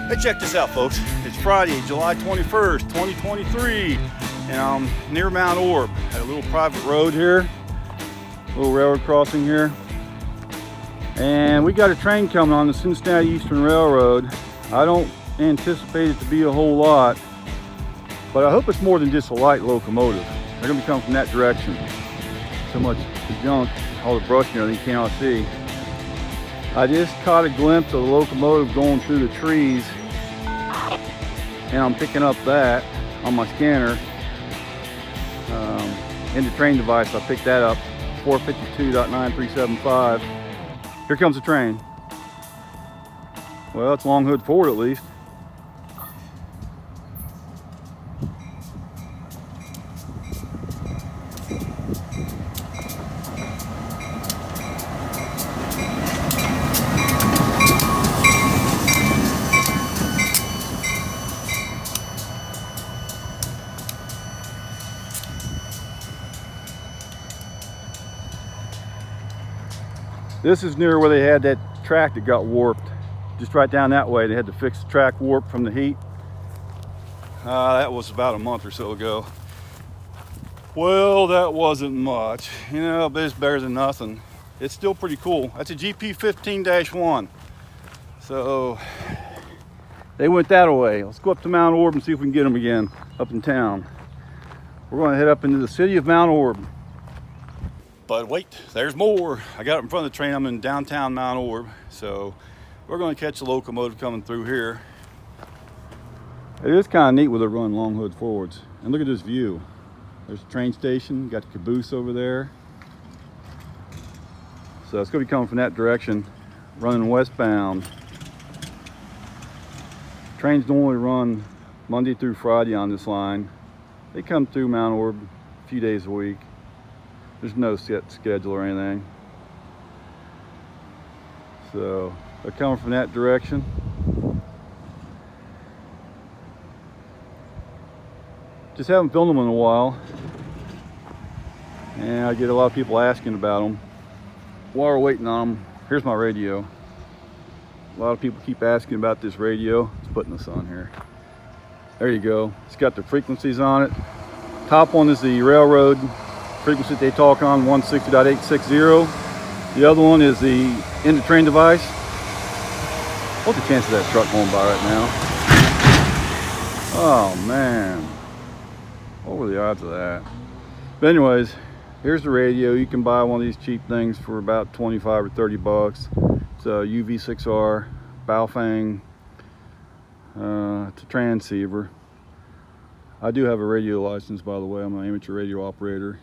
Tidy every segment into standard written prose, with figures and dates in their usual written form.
Hey, check this out, folks. It's Friday, July 21st, 2023, and I'm near Mount Orab at a little private road here, little railroad crossing here. And we got a train coming on the Cincinnati Eastern Railroad. I don't anticipate it to be a whole lot, but I hope it's more than just a light locomotive. They're gonna be coming from that direction. So much junk, all the brush and everything you cannot see. I just caught a glimpse of the locomotive going through the trees, and I'm picking up that on my scanner. In the train device, I picked that up, 452.9375. Here comes the train. Well, it's long hood forward at least. This is near where they had that track that got warped. Just right down that way. They had to fix the track warp from the heat. That was about a month or so ago. Well, that wasn't much. You know, but it's better than nothing. It's still pretty cool. That's a GP 15-1. So they went that way. Let's go up to Mount Orab and see if we can get them again up in town. We're going to head up into the city of Mount Orab. But wait, there's more. I got up in front of the train. I'm in downtown Mount Orab. So we're going to catch a locomotive coming through here. It is kind of neat with it running long hood forwards. And look at this view. There's the train station. Got the caboose over there. So it's going to be coming from that direction, running westbound. Trains normally run Monday through Friday on this line. They come through Mount Orab a few days a week. There's no set schedule or anything. So they're coming from that direction. Just haven't filmed them in a while. And I get a lot of people asking about them. While we're waiting on them, here's my radio. A lot of people keep asking about this radio. Let's put this on here. There you go. It's got the frequencies on it. Top one is the railroad frequency they talk on, 160.860. The other one is the in the train device. What's the chance of that truck going by right now? Oh man, what were the odds of that? But anyways, here's the radio. You can buy one of these cheap things for about 25 or 30 bucks. It's a UV6R Baofeng. It's a transceiver. I do have a radio license, by the way. I'm an amateur radio operator,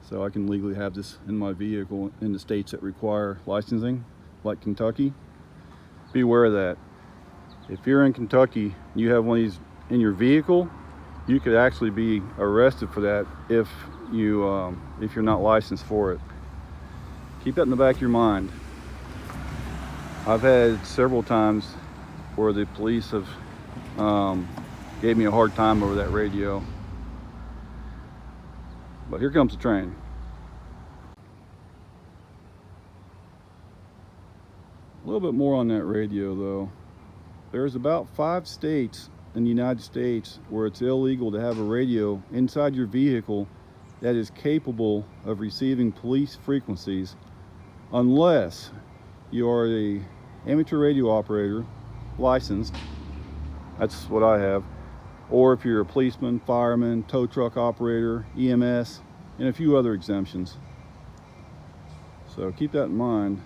so I can legally have this in my vehicle in the states that require licensing, like Kentucky. Be aware of that. If you're in Kentucky, you have one of these in your vehicle, you could actually be arrested for that if you're not licensed for it. Keep that in the back of your mind. I've had several times where the police have gave me a hard time over that radio. But here comes the train. A little bit more on that radio though. There's about 5 states in the United States where it's illegal to have a radio inside your vehicle that is capable of receiving police frequencies unless you are an amateur radio operator, licensed. That's what I have. Or if you're a policeman, fireman, tow truck operator, EMS, and a few other exemptions. So keep that in mind.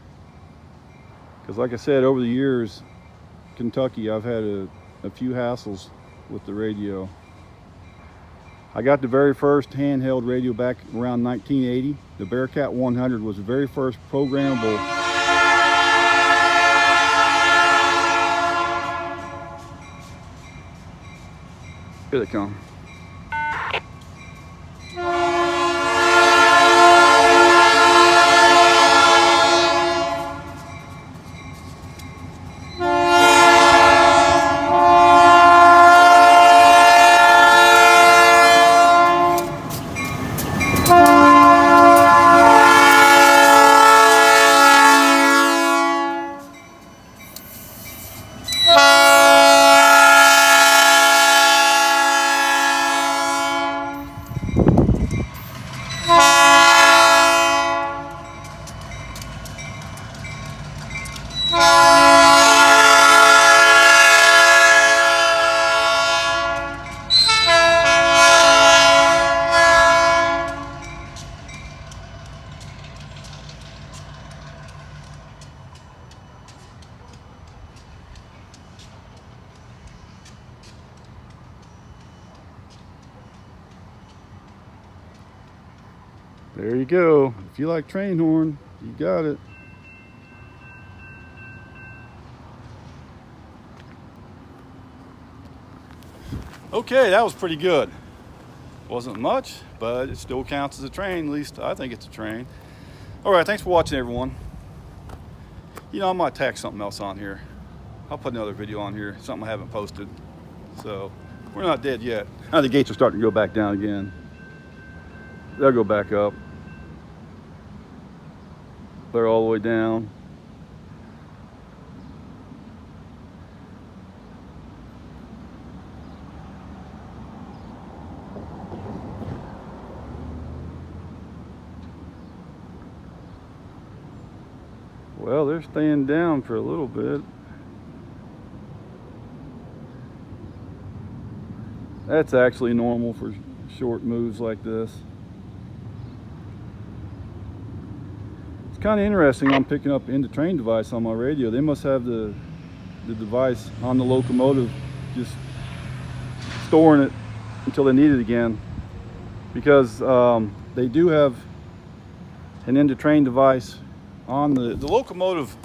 Because like I said, over the years, Kentucky, I've had a few hassles with the radio. I got the very first handheld radio back around 1980. The Bearcat 100 was the very first programmable. Here they come. There you go. If you like train horn, you got it. Okay, that was pretty good. Wasn't much, but it still counts as a train. At least I think it's a train. All right, thanks for watching, everyone. You know, I might tack something else on here. I'll put another video on here, something I haven't posted. So we're not dead yet. Now the gates are starting to go back down again. They'll go back up. They're all the way down. Well, they're staying down for a little bit. That's actually normal for short moves like this. It's kind of interesting. I'm picking up in the train device on my radio. They must have the device on the locomotive, just storing it until they need it again, because they do have an end of train device on the locomotive.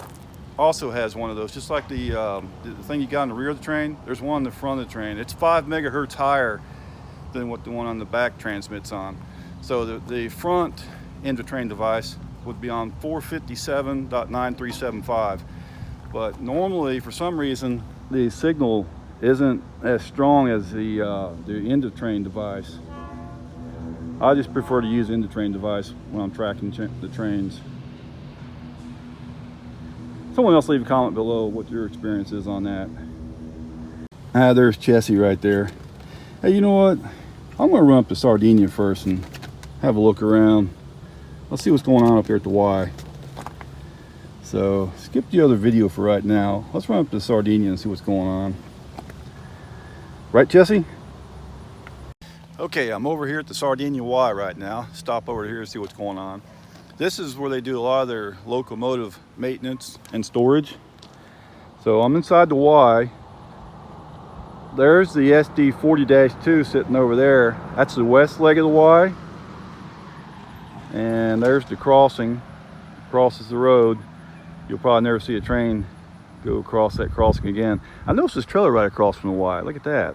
Also has one of those, just like the thing you got in the rear of the train. There's one in the front of the train. It's 5 megahertz higher than what the one on the back transmits on. So the front end of train device would be on 457.9375. But normally, for some reason, the signal isn't as strong as the end of train device. I just prefer to use end of train device when I'm tracking the trains. Someone else leave a comment below what your experience is on that. There's Chessie right there. Hey, you know what? I'm gonna run up to Sardinia first and have a look around. Let's see what's going on up here at the Y. So skip the other video for right now. Let's run up to Sardinia and see what's going on. Right, Chessie? Okay, I'm over here at the Sardinia Y right now. Stop over here and see what's going on. This is where they do a lot of their locomotive maintenance and storage. So I'm inside the Y. There's the SD 40-2 sitting over there. That's the west leg of the Y. And there's the crossing. Crosses the road. You'll probably never see a train go across that crossing again. I noticed this trailer right across from the Y. Look at that.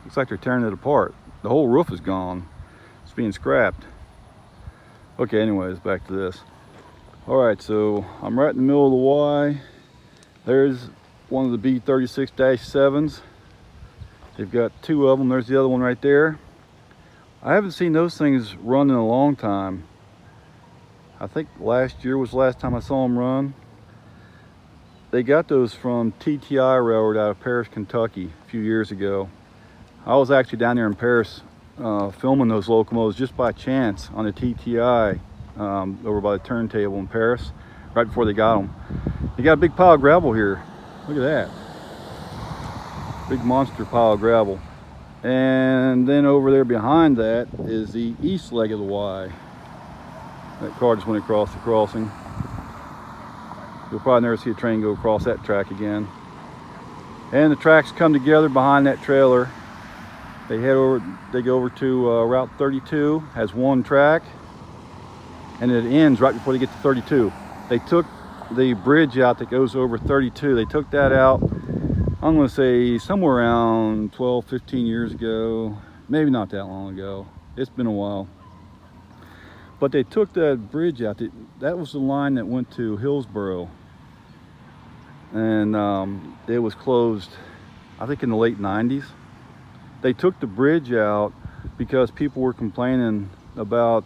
Looks like they're tearing it apart. The whole roof is gone. It's being scrapped. Okay, anyways, back to this. All right, so I'm right in the middle of the Y. There's one of the B36-7s. They've got 2 of them. There's the other one right there. I haven't seen those things run in a long time. I think last year was the last time I saw them run. They got those from TTI Railroad out of Paris, Kentucky a few years ago. I was actually down there in Paris filming those locomotives just by chance on the TTI over by the turntable in Paris, right before they got them. They got a big pile of gravel here. Look at that. Big monster pile of gravel. And then over there behind that is the east leg of the Y. That car just went across the crossing. You'll probably never see a train go across that track again. And the tracks come together behind that trailer. They go over to Route 32, has 1 track, and it ends right before they get to 32. They took the bridge out that goes over 32. They took that out, I'm gonna say somewhere around 12, 15 years ago, maybe not that long ago. It's been a while. But they took that bridge out. That was the line that went to Hillsboro. And it was closed, I think in the late 90s. They took the bridge out because people were complaining about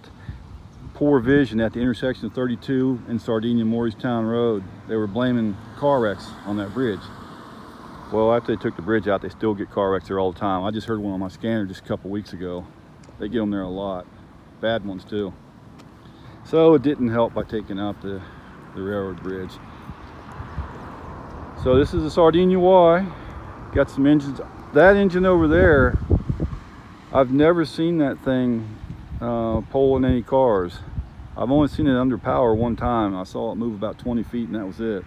poor vision at the intersection of 32 and Sardinia Morristown Road. They were blaming car wrecks on that bridge. Well, after they took the bridge out, they still get car wrecks there all the time. I just heard one on my scanner just a couple weeks ago. They get them there a lot. Bad ones too. So it didn't help by taking out the railroad bridge. So this is the Sardinia Y. Got some engines. That engine over there, I've never seen that thing pulling any cars. I've only seen it under power one time. I saw it move about 20 feet and that was it.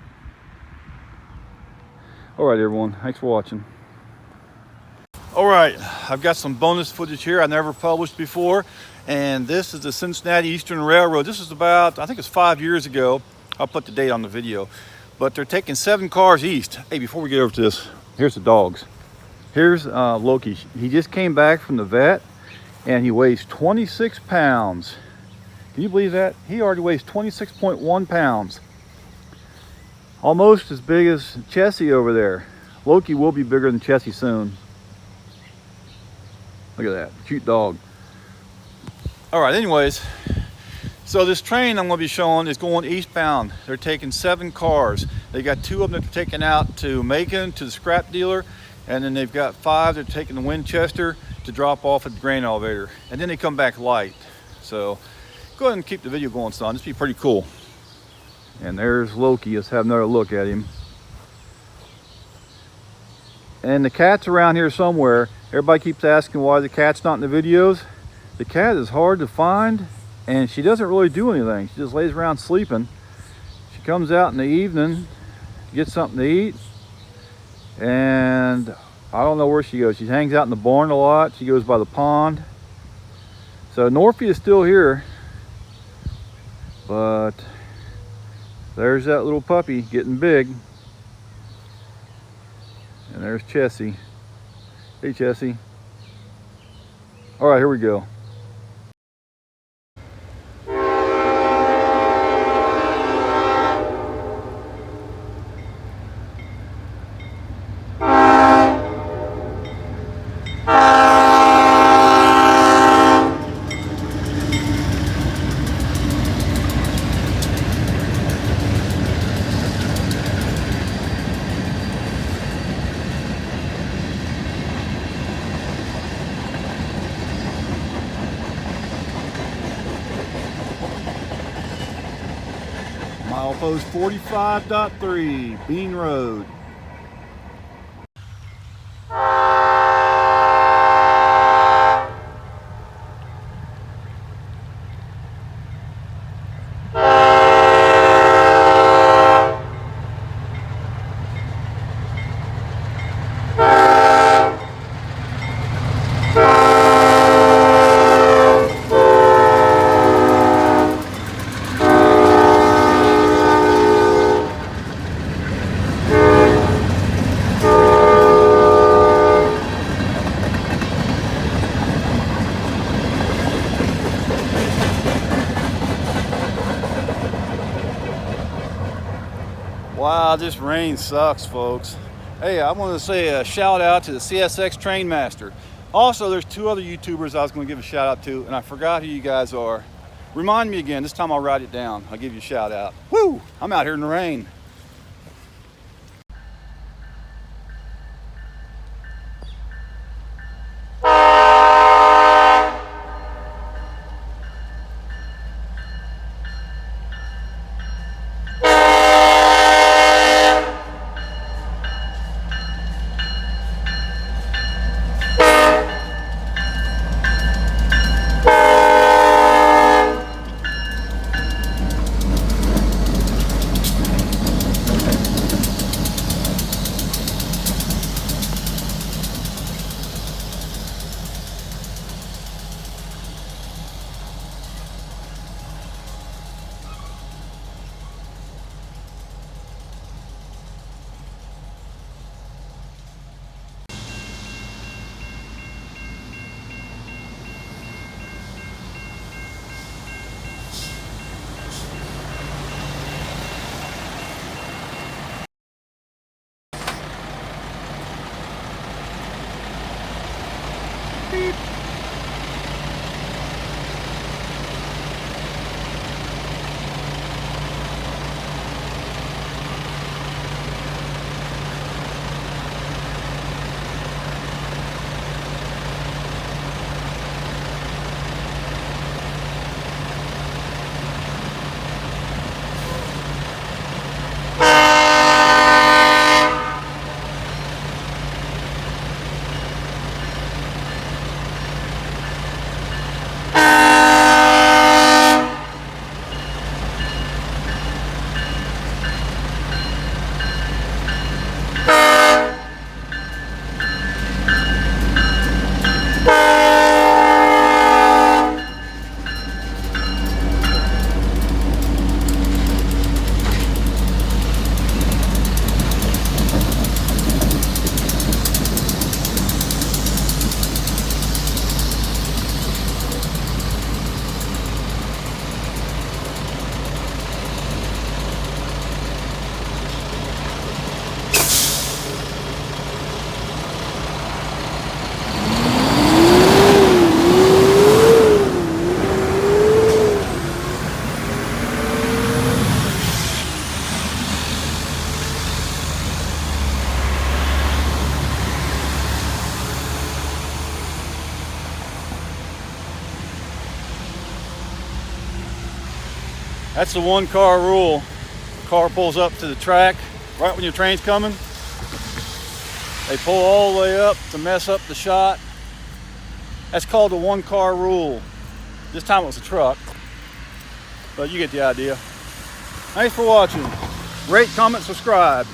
All right, everyone, thanks for watching. All right, I've got some bonus footage here I never published before, and this is the Cincinnati Eastern Railroad. This is about, I think it's 5 years ago. I'll put the date on the video. But they're taking 7 cars east. Hey, before we get over to this, here's the dogs. Here's Loki. He just came back from the vet, and he weighs 26 pounds. Can you believe that? He already weighs 26.1 pounds. Almost as big as Chessie over there. Loki will be bigger than Chessie soon. Look at that, cute dog. All right, anyways, so this train I'm gonna be showing is going eastbound. They're taking 7 cars. They got 2 of them that they're taking out to Macon, to the scrap dealer, and then they've got 5 they're taking to Winchester to drop off at the grain elevator. And then they come back light. So go ahead and keep the video going, son. This will be pretty cool. And there's Loki. Let's have another look at him. And the cat's around here somewhere. Everybody keeps asking why the cat's not in the videos. The cat is hard to find, and she doesn't really do anything. She just lays around sleeping. She comes out in the evening, gets something to eat, and I don't know where she goes. She hangs out in the barn a lot. She goes by the pond. So Norfolk is still here, but there's that little puppy getting big. And there's Chessie. Hey, Chessie. All right, here we go. Milepost 45.3, Bean Road. Wow, this rain sucks, folks. Hey, I want to say a shout out to the CSX Train Master. Also, there's 2 other YouTubers I was going to give a shout out to, and I forgot who you guys are. Remind me again. This time I'll write it down. I'll give you a shout out. Woo! I'm out here in the rain. That's the 1-car rule. The car pulls up to the track right when your train's coming. They pull all the way up to mess up the shot. That's called the 1-car rule. This time it was a truck, but you get the idea. Thanks for watching. Rate, comment, subscribe.